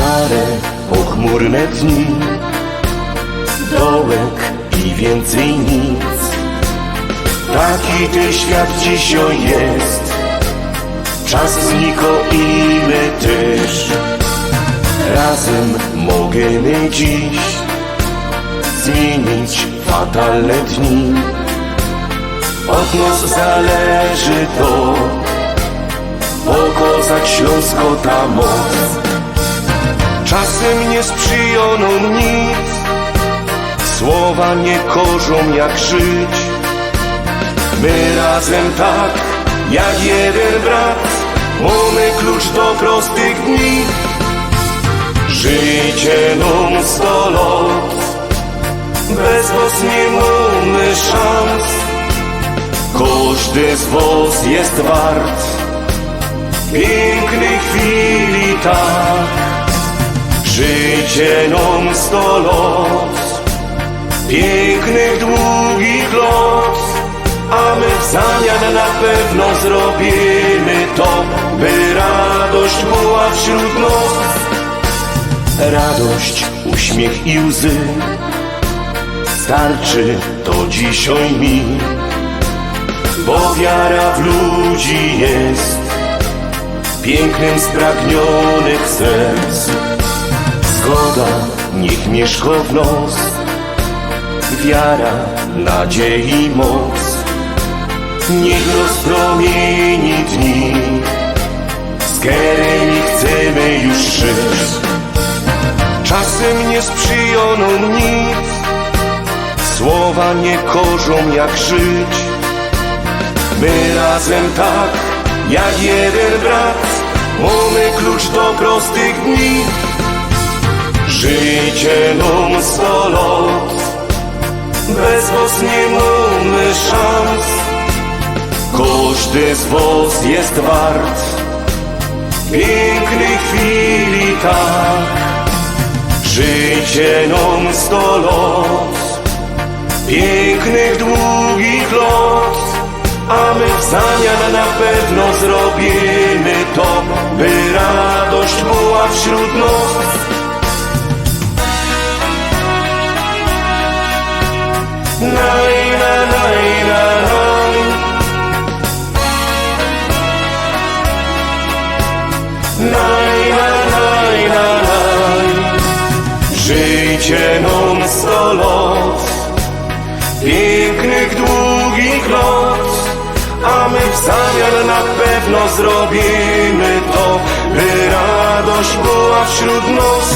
Szare, pochmurne dni, dołek i więcej nic. Taki ten świat dzisiaj jest, czas znika i my też. Razem możemy dziś zmienić fatalne dni. Od nas zależy to, pokazać Śląsko ta moc. Czasem nie sprzyja nam nic, słowa nie korzą jak żyć. My razem tak, jak jeden brat, mamy klucz do prostych dni. Życie nam 100 lat, bez was nie mamy szans. Każdy z was jest wart pięknej chwili tak. Życie nam 100 lat, pięknych, długich lat, a my w zamian na pewno zrobimy to, by radość była wśród nas. Radość, uśmiech i łzy, starczy to dzisiaj mi, bo wiara w ludzi jest pięknym spragnionych serc. Zgoda niech mieszka w nos, wiara, nadziei moc, niech rozpromieni dni, z którymi chcemy już żyć. Czasem nie sprzyja nam nic, słowa nie korzą jak żyć. My razem tak, jak jeden brat, mamy klucz do prostych dni. Życie nam 100 lat, bez was nie mamy szans. Każdy z was jest wart pięknej chwili tak. Życie nam 100 lat, pięknych, długich lat, a my w zamian na pewno zrobimy to, by radość była wśród nas. Naj, na, naj, na, naj. Naj, na, naj, na, naj. Życie nam 100 lat, pięknych, długich lat, a my w zamian na pewno zrobimy to, by radość była wśród nas.